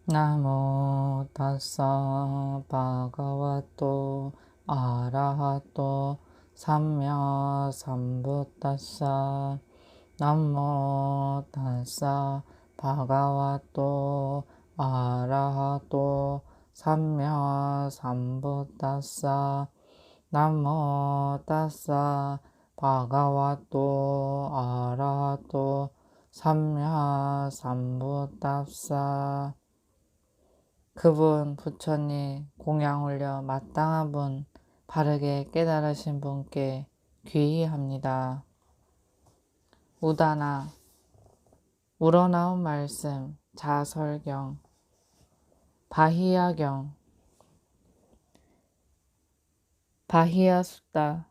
나모 다사 바가와토 아라하토 삼야 삼부다사. 나모 다사 바가와토 아라하토 삼야 삼부다사. 나모 다사 바가와토 아라하토 삼야 삼부다사. 그분 부처님 공양 올려 마땅한 분, 바르게 깨달으신 분께 귀의합니다. 우다나 우러나온 말씀 자설경 바히야경 바히야숫다.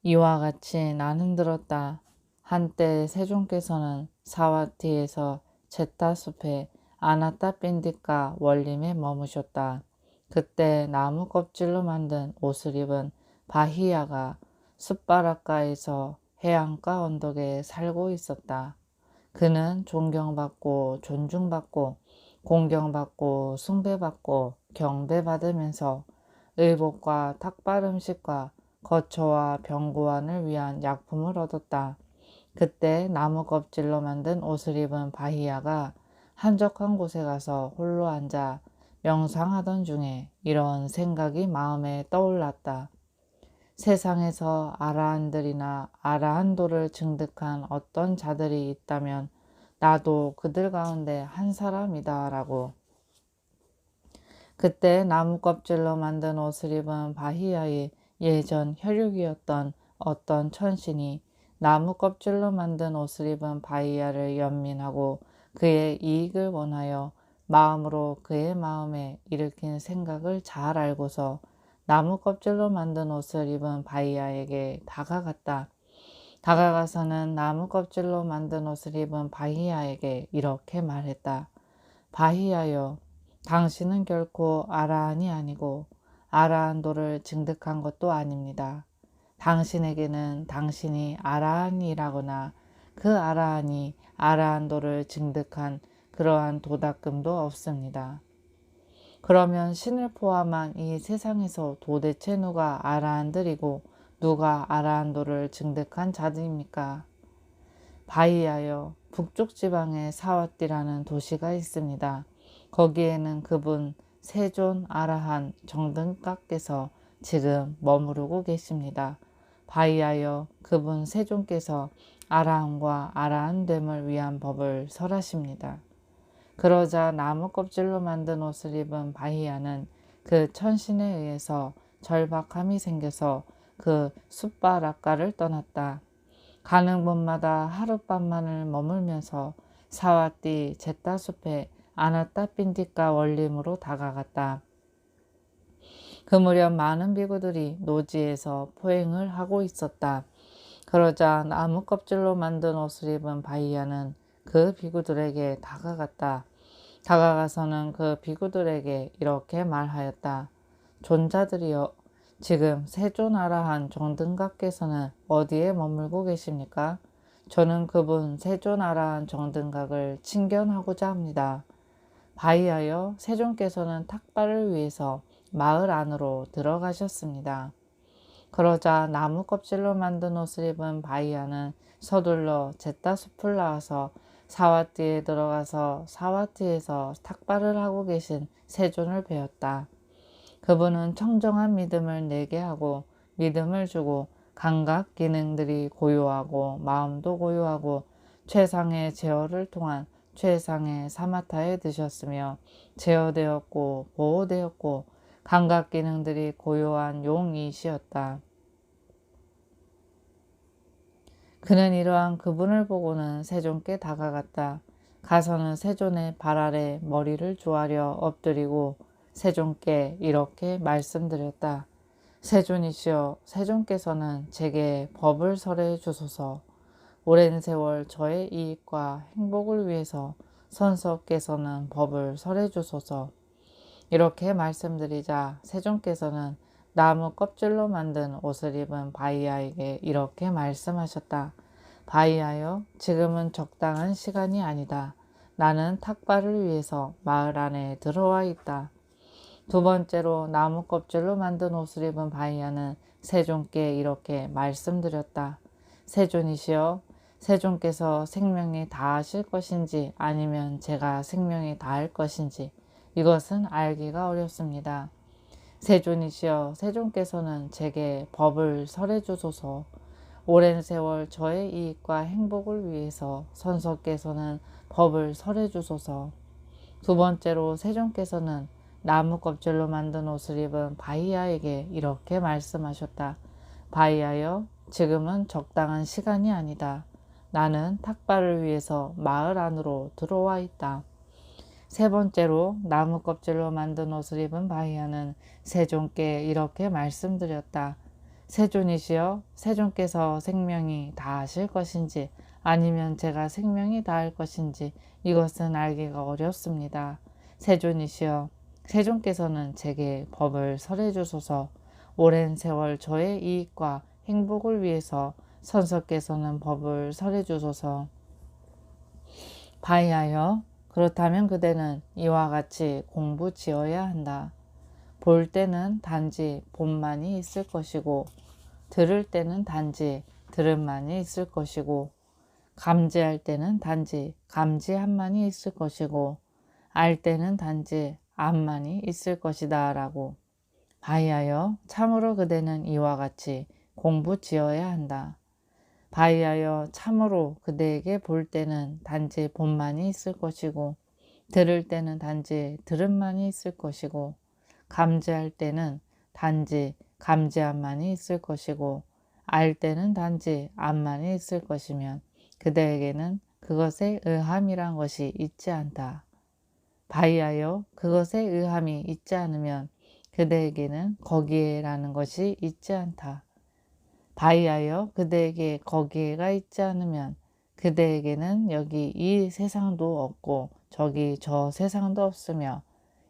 이와 같이 나는 들었다. 한때 세존께서는 사와티에서 제타숲에 아나타빈디카 원림에 머무셨다. 그때 나무 껍질로 만든 옷을 입은 바히야가 숲바닷가에서 해안가 언덕에 살고 있었다. 그는 존경받고 존중받고 공경받고 숭배받고 경배받으면서 의복과 탁발 음식과 거처와 병고안을 위한 약품을 얻었다. 그때 나무 껍질로 만든 옷을 입은 바히야가 한적한 곳에 가서 홀로 앉아 명상하던 중에 이런 생각이 마음에 떠올랐다. 세상에서 아라한들이나 아라한도를 증득한 어떤 자들이 있다면 나도 그들 가운데 한 사람이다 라고. 그때 나무 껍질로 만든 옷을 입은 바히야의 예전 혈육이었던 어떤 천신이 나무 껍질로 만든 옷을 입은 바히야를 연민하고 그의 이익을 원하여 마음으로 그의 마음에 일으킨 생각을 잘 알고서 나무 껍질로 만든 옷을 입은 바히야에게 다가갔다. 다가가서는 나무 껍질로 만든 옷을 입은 바히야에게 이렇게 말했다. 바히야여, 당신은 결코 아라한이 아니고 아라한도를 증득한 것도 아닙니다. 당신에게는 당신이 아라한이라거나 그 아라한이 아라한도를 증득한 그러한 도닦음도 없습니다. 그러면 신을 포함한 이 세상에서 도대체 누가 아라한들이고 누가 아라한도를 증득한 자들입니까? 바히야여, 북쪽 지방에 사와띠라는 도시가 있습니다. 거기에는 그분 세존 아라한 정등각께서 지금 머무르고 계십니다. 바히야여, 그분 세존께서 아라한과 아라한됨을 위한 법을 설하십니다. 그러자 나무 껍질로 만든 옷을 입은 바히야는 그 천신에 의해서 절박함이 생겨서 그 숲바닷가를 떠났다. 가는 곳마다 하룻밤만을 머물면서 사와띠 제타숲에 아나타빈디카 원림으로 다가갔다. 그 무렵 많은 비구들이 노지에서 포행을 하고 있었다. 그러자 나무 껍질로 만든 옷을 입은 바히야는 그 비구들에게 다가갔다. 다가가서는 그 비구들에게 이렇게 말하였다. 존자들이여, 지금 세존아라한 정등각께서는 어디에 머물고 계십니까? 저는 그분 세존아라한 정등각을 친견하고자 합니다. 바히하여 세존께서는 탁발을 위해서 마을 안으로 들어가셨습니다. 그러자 나무 껍질로 만든 옷을 입은 바히야는 서둘러 제타 숲을 나와서 사와띠에 들어가서 사와띠에서 탁발을 하고 계신 세존을 배웠다. 그분은 청정한 믿음을 내게 하고 믿음을 주고 감각 기능들이 고요하고 마음도 고요하고 최상의 제어를 통한 최상의 사마타에 드셨으며 제어되었고 보호되었고 감각 기능들이 고요한 용이시였다. 그는 이러한 그분을 보고는 세존께 다가갔다. 가서는 세존의 발 아래 머리를 조아려 엎드리고 세존께 이렇게 말씀드렸다. 세존이시여, 세존께서는 제게 법을 설해 주소서. 오랜 세월 저의 이익과 행복을 위해서 선서께서는 법을 설해 주소서. 이렇게 말씀드리자 세존께서는 나무 껍질로 만든 옷을 입은 바히야에게 이렇게 말씀하셨다. 바히야여, 지금은 적당한 시간이 아니다. 나는 탁발을 위해서 마을 안에 들어와 있다. 두 번째로 나무 껍질로 만든 옷을 입은 바이아는 세존께 이렇게 말씀드렸다. 세존이시여, 세존께서 생명이 다하실 것인지 아니면 제가 생명이 다할 것인지 이것은 알기가 어렵습니다. 세존이시여, 세존께서는 제게 법을 설해 주소서. 오랜 세월 저의 이익과 행복을 위해서 선서께서는 법을 설해 주소서. 두 번째로 세존께서는 나무 껍질로 만든 옷을 입은 바이아에게 이렇게 말씀하셨다. 바이아여, 지금은 적당한 시간이 아니다. 나는 탁발을 위해서 마을 안으로 들어와 있다. 세 번째로 나무 껍질로 만든 옷을 입은 바이아는 세존께 이렇게 말씀드렸다. 세존이시여, 세존께서 생명이 다하실 것인지 아니면 제가 생명이 다할 것인지 이것은 알기가 어렵습니다. 세존이시여, 세존께서는 제게 법을 설해 주소서. 오랜 세월 저의 이익과 행복을 위해서 선서께서는 법을 설해 주소서. 바이하여, 그렇다면 그대는 이와 같이 공부 지어야 한다. 볼 때는 단지 본만이 있을 것이고 들을 때는 단지 들음만이 있을 것이고 감지할 때는 단지 감지함만이 있을 것이고 알 때는 단지 암만이 있을 것이다 라고. 바이하여, 참으로 그대는 이와 같이 공부 지어야 한다. 바이하여, 참으로 그대에게 볼 때는 단지 본만이 있을 것이고 들을 때는 단지 들음만이 있을 것이고 감지할 때는 단지 감지함만이 있을 것이고 알 때는 단지 암만이 있을 것이면 그대에게는 그것에 의함이란 것이 있지 않다. 바이하여, 그것에 의함이 있지 않으면 그대에게는 거기에라는 것이 있지 않다. 바이하여, 그대에게 거기에가 있지 않으면 그대에게는 여기 이 세상도 없고 저기 저 세상도 없으며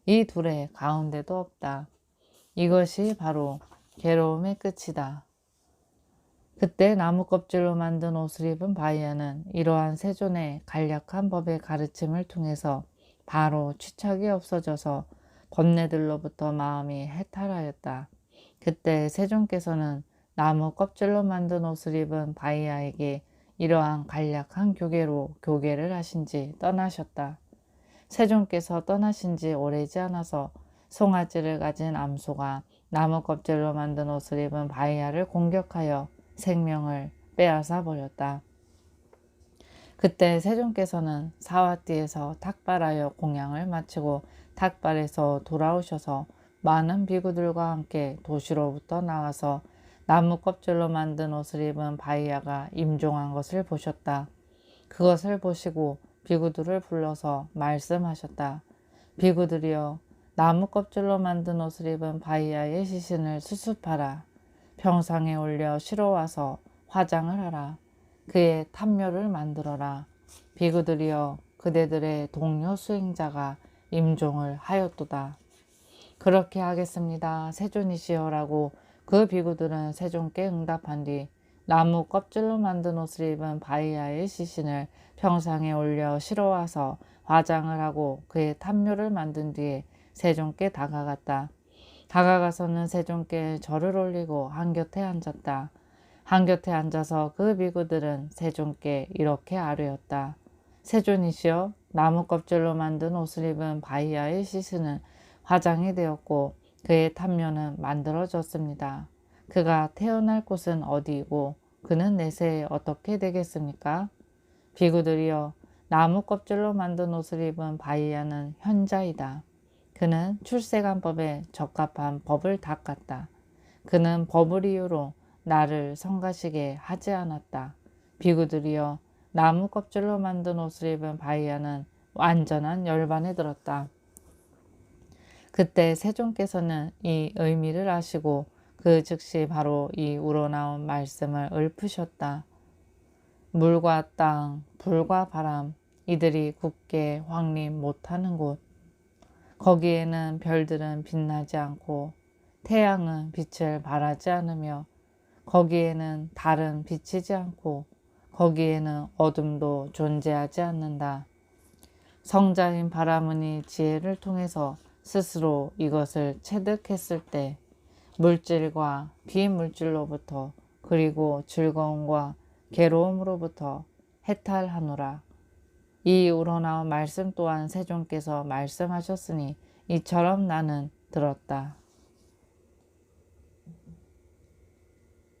이 둘의 가운데도 없다. 이것이 바로 괴로움의 끝이다. 그때 나무 껍질로 만든 옷을 입은 바이아는 이러한 세존의 간략한 법의 가르침을 통해서 바로 취착이 없어져서 번뇌들로부터 마음이 해탈하였다. 그때 세존께서는 나무 껍질로 만든 옷을 입은 바이아에게 이러한 간략한 교계로 교계를 하신 지 떠나셨다. 세존께서 떠나신 지 오래지 않아서 송아지를 가진 암소가 나무 껍질로 만든 옷을 입은 바이아를 공격하여 생명을 빼앗아 버렸다. 그때 세존께서는 사와띠에서 탁발하여 공양을 마치고 탁발에서 돌아오셔서 많은 비구들과 함께 도시로부터 나와서 나무 껍질로 만든 옷을 입은 바이아가 임종한 것을 보셨다. 그것을 보시고 비구들을 불러서 말씀하셨다. 비구들이여, 나무 껍질로 만든 옷을 입은 바이아의 시신을 수습하라. 평상에 올려 실어와서 화장을 하라. 그의 탑묘를 만들어라. 비구들이여, 그대들의 동료 수행자가 임종을 하였도다. 그렇게 하겠습니다. 세존이시여라고 그 비구들은 세존께 응답한 뒤 나무 껍질로 만든 옷을 입은 바이아의 시신을 평상에 올려 실어와서 화장을 하고 그의 탑묘를 만든 뒤에 세존께 다가갔다. 다가가서는 세존께 절을 올리고 한곁에 앉았다. 한곁에 앉아서 그 비구들은 세존께 이렇게 아뢰었다. 세존이시여, 나무 껍질로 만든 옷을 입은 바이아의 시신은 화장이 되었고 그의 탑묘는 만들어졌습니다. 그가 태어날 곳은 어디이고 그는 내세에 어떻게 되겠습니까? 비구들이여, 나무 껍질로 만든 옷을 입은 바이아는 현자이다. 그는 출세관법에 적합한 법을 닦았다. 그는 법을 이유로 나를 성가시게 하지 않았다. 비구들이여, 나무 껍질로 만든 옷을 입은 바이아는 완전한 열반에 들었다. 그때 세존께서는 이 의미를 아시고 그 즉시 바로 이 우러나온 말씀을 읊으셨다. 물과 땅, 불과 바람, 이들이 굳게 확립 못하는 곳. 거기에는 별들은 빛나지 않고 태양은 빛을 발하지 않으며 거기에는 달은 비치지 않고 거기에는 어둠도 존재하지 않는다. 성자인 바라문이 지혜를 통해서 스스로 이것을 체득했을 때 물질과 비물질로부터 그리고 즐거움과 괴로움으로부터 해탈하노라. 이 우러나온 말씀 또한 세존께서 말씀하셨으니 이처럼 나는 들었다.